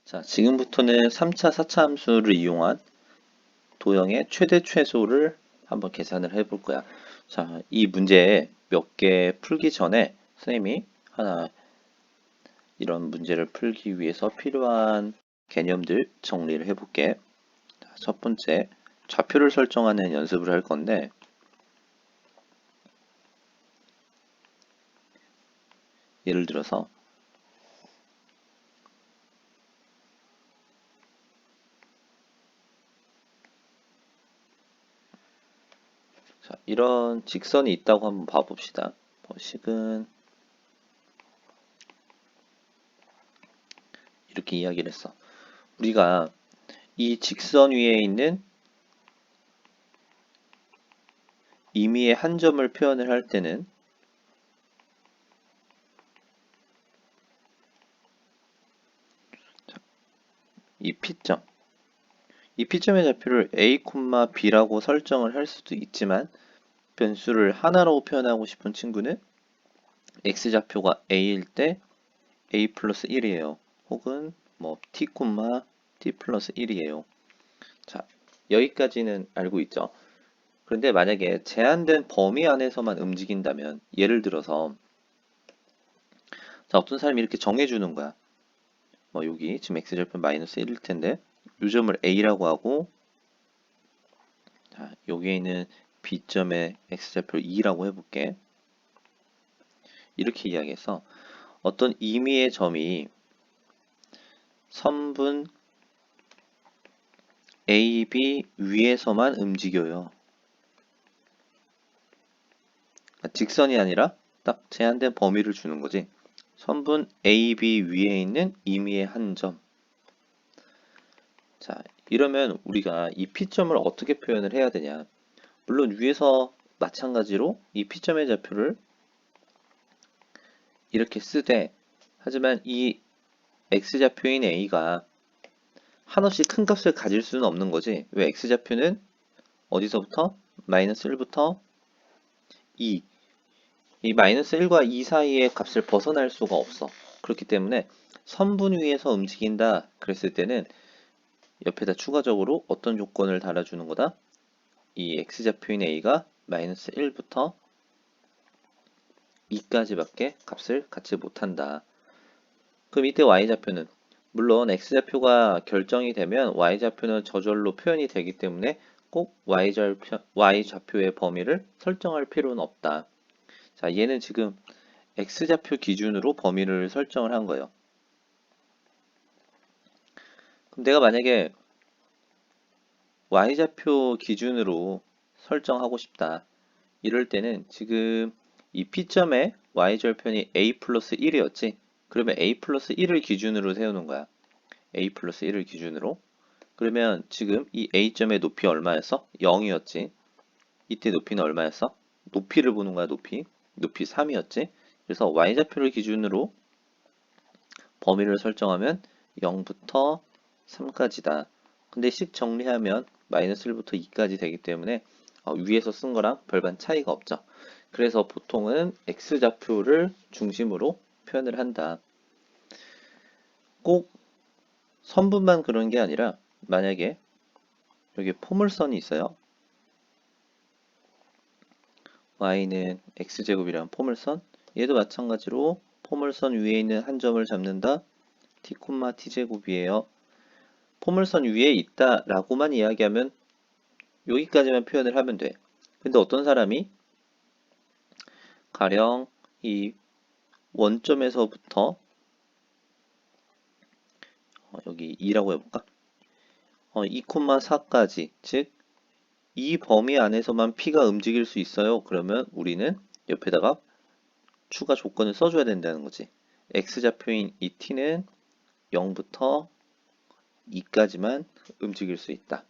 자, 지금부터는 3차, 4차 함수를 이용한 도형의 최대 최소를 한번 계산을 해볼 거야. 자, 이 문제 몇 개 풀기 전에 선생님이 하나 이런 문제를 풀기 위해서 필요한 개념들 정리를 해볼게. 자, 첫 번째, 좌표를 설정하는 연습을 할 건데, 예를 들어서 자, 이런 직선이 있다고 한번 봐봅시다. 식은 이렇게 이야기를 했어. 우리가 이 직선 위에 있는 임의의 한 점을 표현을 할 때는 이 P점, 이 P점의 좌표를 A, B라고 설정을 할 수도 있지만 변수를 하나로 표현하고 싶은 친구는 X좌표가 A일 때 A 플러스 1이에요. 혹은 뭐 T, T 플러스 1이에요. 자, 여기까지는 알고 있죠. 그런데 만약에 제한된 범위 안에서만 움직인다면 예를 들어서 자, 어떤 사람이 이렇게 정해주는 거야. 뭐 여기 지금 X좌표 마이너스 1일 텐데 이 점을 A라고 하고 자, 여기에 있는 B점의 X좌표를 2라고 해볼게. 이렇게 이야기해서 어떤 임의의 점이 선분 AB 위에서만 움직여요. 직선이 아니라 딱 제한된 범위를 주는 거지. 선분 AB 위에 있는 임의의 한 점. 자, 이러면 우리가 이 P점을 어떻게 표현을 해야 되냐. 물론 위에서 마찬가지로 이 P점의 좌표를 이렇게 쓰되 하지만 이 X좌표인 A가 한없이 큰 값을 가질 수는 없는 거지. 왜 X좌표는 어디서부터? 마이너스 1부터 2. 이 마이너스 1과 2 사이의 값을 벗어날 수가 없어. 그렇기 때문에 선분 위에서 움직인다 그랬을 때는 옆에다 추가적으로 어떤 조건을 달아주는 거다? 이 X좌표인 A가 마이너스 1부터 2까지밖에 값을 갖지 못한다. 그럼 이때 Y좌표는 물론 X좌표가 결정이 되면 Y좌표는 저절로 표현이 되기 때문에 꼭 Y좌표의 범위를 설정할 필요는 없다. 자, 얘는 지금 X좌표 기준으로 범위를 설정을 한 거예요. 그럼 내가 만약에 Y좌표 기준으로 설정하고 싶다. 이럴 때는 지금 이 P점의 Y절편이 A 플러스 1이었지? 그러면 A 플러스 1을 기준으로 세우는 거야. A 플러스 1을 기준으로. 그러면 지금 이 A점의 높이 얼마였어? 0이었지. 이때 높이는 얼마였어? 높이를 보는 거야, 높이. 높이 3이었지. 그래서 Y좌표를 기준으로 범위를 설정하면 0부터 3까지다. 근데 식 정리하면 마이너스 1부터 2까지 되기 때문에 위에서 쓴 거랑 별반 차이가 없죠. 그래서 보통은 X좌표를 중심으로 표현을 한다. 꼭 선분만 그런 게 아니라 만약에 여기 포물선이 있어요. y는 x제곱이라는 포물선. 얘도 마찬가지로 포물선 위에 있는 한 점을 잡는다. t, t제곱이에요. 포물선 위에 있다 라고만 이야기하면 여기까지만 표현을 하면 돼. 근데 어떤 사람이 가령 이 원점에서부터 여기 2라고 해볼까? 2,4까지 즉 이 범위 안에서만 P가 움직일 수 있어요. 그러면 우리는 옆에다가 추가 조건을 써줘야 된다는 거지. X좌표인 이 T는 0부터 2까지만 움직일 수 있다.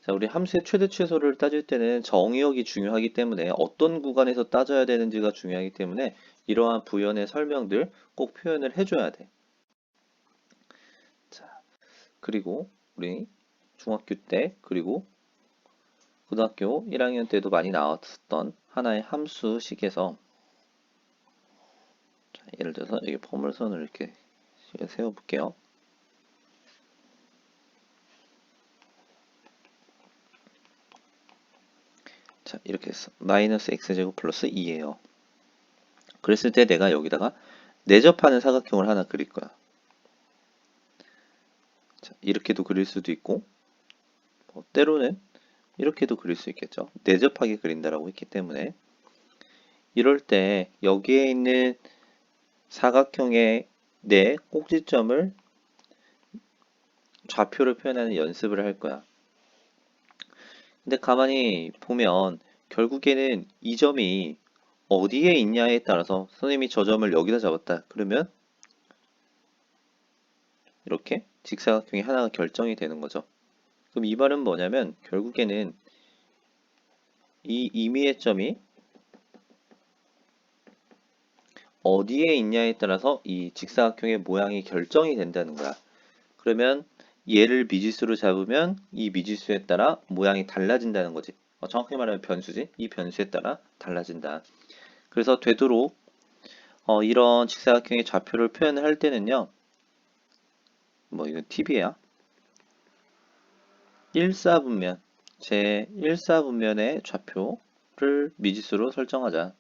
자, 우리 함수의 최대 최소를 따질 때는 정의역이 중요하기 때문에 어떤 구간에서 따져야 되는지가 중요하기 때문에 이러한 부연의 설명들 꼭 표현을 해줘야 돼. 자, 그리고 우리 중학교 때 그리고 고등학교 1학년 때도 많이 나왔었던 하나의 함수식에서 자, 예를 들어서 여기 포물선을 이렇게 세워볼게요. 이렇게 했어. 마이너스 x제곱 플러스 2예요. 그랬을 때 내가 여기다가 내접하는 사각형을 하나 그릴 거야. 자, 이렇게도 그릴 수도 있고 때로는 이렇게도 그릴 수 있겠죠. 내접하게 그린다라고 했기 때문에 이럴 때 여기에 있는 사각형의 내 꼭지점을 좌표로 표현하는 연습을 할 거야. 근데 가만히 보면 결국에는 이 점이 어디에 있냐에 따라서 선생님이 저 점을 여기다 잡았다. 그러면 이렇게 직사각형이 하나가 결정이 되는 거죠. 그럼 이 말은 뭐냐면 결국에는 이 임의의 점이 어디에 있냐에 따라서 이 직사각형의 모양이 결정이 된다는 거야. 그러면 얘를 미지수로 잡으면 이 미지수에 따라 모양이 달라진다는 거지. 정확히 말하면 변수지. 이 변수에 따라 달라진다. 그래서 되도록 이런 직사각형의 좌표를 표현을 할 때는요. 뭐 이건 팁이야. 1사분면, 제 1사분면의 좌표를 미지수로 설정하자.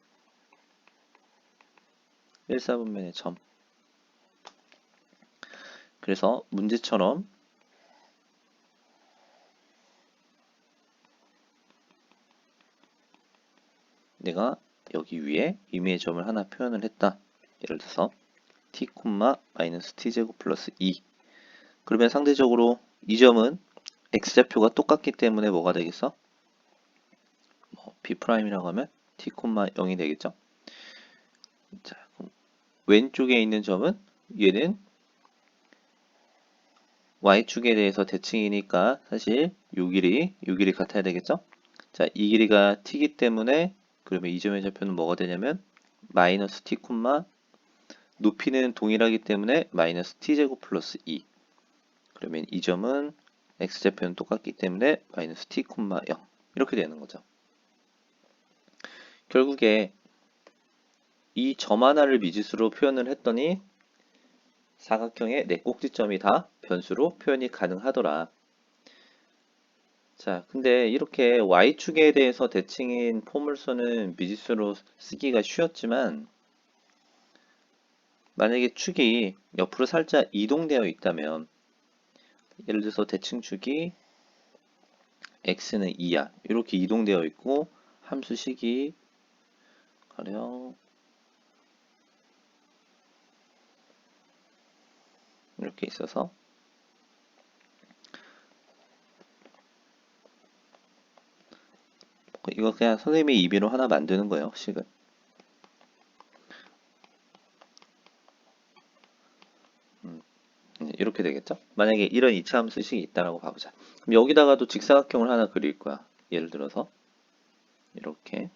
1사분면의 점. 그래서 문제처럼 내가 여기 위에 임의의 점을 하나 표현을 했다. 예를 들어서 t, 마이너스 t제곱 플러스 2. 그러면 상대적으로 이 점은 x좌표가 똑같기 때문에 뭐가 되겠어? b'이라고 하면 t, 0이 되겠죠? 자, 그럼 왼쪽에 있는 점은 얘는 y축에 대해서 대칭이니까 사실 요 길이 같아야 되겠죠? 자, 이 길이가 t이기 때문에 그러면 이 점의 좌표는 뭐가 되냐면 마이너스 t, 높이는 동일하기 때문에 마이너스 t제곱 플러스 2. 그러면 이 점은 x좌표는 똑같기 때문에 마이너스 t, 0 이렇게 되는 거죠. 결국에 이 점 하나를 미지수로 표현을 했더니 사각형의 네 꼭지점이 다 변수로 표현이 가능하더라. 자, 근데 이렇게 y축에 대해서 대칭인 포물선은 미지수로 쓰기가 쉬웠지만 만약에 축이 옆으로 살짝 이동되어 있다면 예를 들어서 대칭축이 x는 2야. 이렇게 이동되어 있고 함수식이 가령 이렇게 있어서 이거 그냥 선생님이 임의로 하나 만드는 거예요. 식은. 이렇게 되겠죠? 만약에 이런 이차함수식이 있다라고 봐보자. 그럼 여기다가도 직사각형을 하나 그릴 거야. 예를 들어서 이렇게.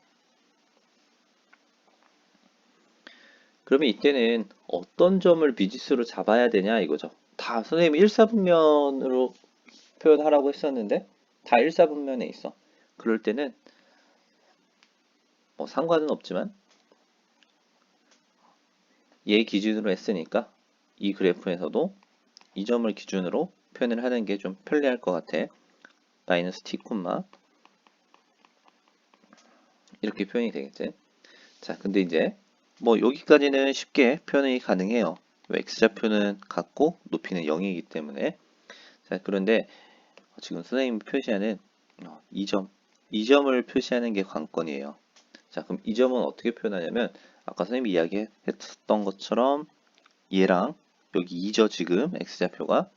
그러면 이때는 어떤 점을 미지수로 잡아야 되냐 이거죠. 다 선생님이 일사분면으로 표현하라고 했었는데 다 일사분면에 있어. 그럴 때는 뭐 상관은 없지만 얘 기준으로 했으니까 이 그래프에서도 이 점을 기준으로 표현을 하는 게 좀 편리할 것 같아. 마이너스 t, 이렇게 표현이 되겠지. 자, 근데 이제 뭐 여기까지는 쉽게 표현이 가능해요. x좌표는 같고 높이는 0이기 때문에. 자, 그런데 지금 선생님이 표시하는 이 점을 표시하는 게 관건이에요. 자, 그럼 이 점은 어떻게 표현하냐면 아까 선생님이 이야기했던 것처럼 얘랑 여기 2죠 지금 x좌표가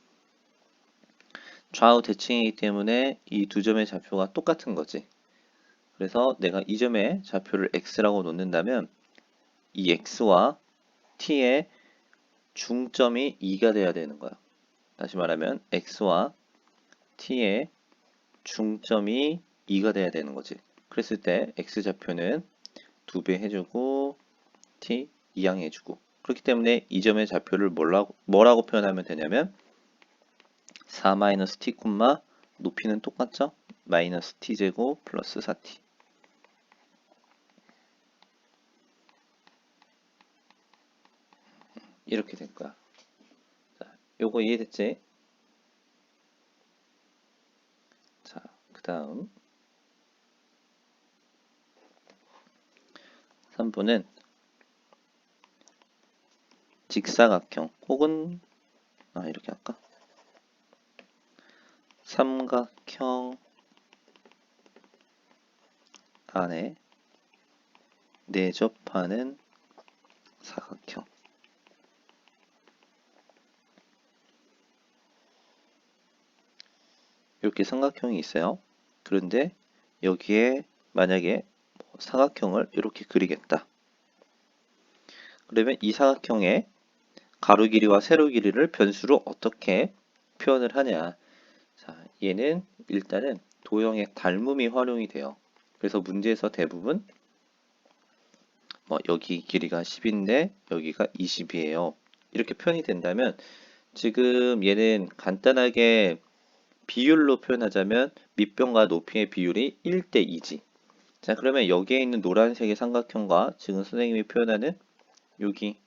좌우 대칭이기 때문에 이 두 점의 좌표가 똑같은 거지. 그래서 내가 이 점의 좌표를 x라고 놓는다면 이 x와 t의 중점이 2가 돼야 되는 거야. 다시 말하면 x와 t의 중점이 2가 돼야 되는 거지. 그랬을 때 x좌표는 2배 해주고 t 2항 해주고 그렇기 때문에 이 점의 좌표를 뭐라고 표현하면 되냐면 4-t, 높이는 똑같죠? 마이너스 t제곱 플러스 4t 이렇게 될 거야. 자, 요거 이해됐지? 자, 그 다음 3부는 직사각형 혹은 이렇게 할까? 삼각형 안에 내접하는 사각형. 이렇게 삼각형이 있어요. 그런데 여기에 만약에 사각형을 이렇게 그리겠다. 그러면 이 사각형의 가로 길이와 세로 길이를 변수로 어떻게 표현을 하냐. 자, 얘는 일단은 도형의 닮음이 활용이 돼요. 그래서 문제에서 대부분 여기 길이가 10인데 여기가 20이에요. 이렇게 표현이 된다면 지금 얘는 간단하게 비율로 표현하자면 밑변과 높이의 비율이 1대 2지. 자, 그러면 여기에 있는 노란색의 삼각형과 지금 선생님이 표현하는 여기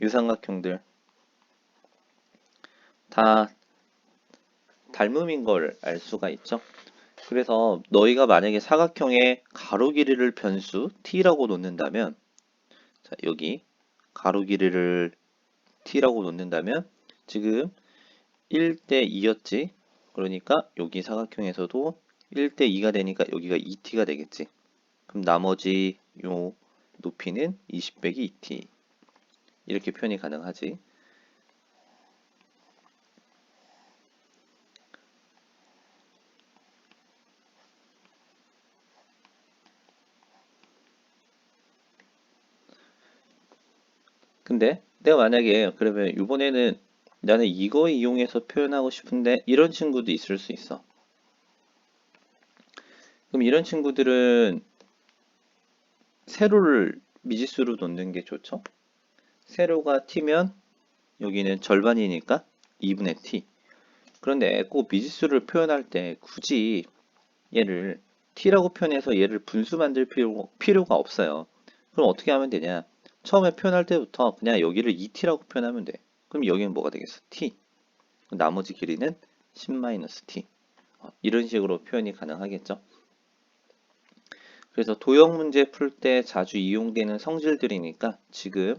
이 삼각형들 다 닮음인 걸 알 수가 있죠. 그래서 너희가 만약에 사각형의 가로 길이를 변수 t라고 놓는다면, 자, 여기 가로 길이를 t라고 놓는다면 지금 1대 2였지. 그러니까 여기 사각형에서도 1대 2가 되니까 여기가 2t가 되겠지. 그럼 나머지 요 높이는 20 빼기 2t. 이렇게 표현이 가능하지. 근데 내가 만약에 그러면 이번에는 나는 이거 이용해서 표현하고 싶은데 이런 친구도 있을 수 있어. 그럼 이런 친구들은 세로를 미지수로 놓는 게 좋죠? 세로가 t면 여기는 절반이니까 2분의 t. 그런데 꼭 미지수를 표현할 때 굳이 얘를 t라고 표현해서 얘를 분수 만들 필요가 없어요. 그럼 어떻게 하면 되냐? 처음에 표현할 때부터 그냥 여기를 2t라고 표현하면 돼. 그럼 여기는 뭐가 되겠어? t. 나머지 길이는 10-t. 이런 식으로 표현이 가능하겠죠? 그래서 도형 문제 풀 때 자주 이용되는 성질들이니까 지금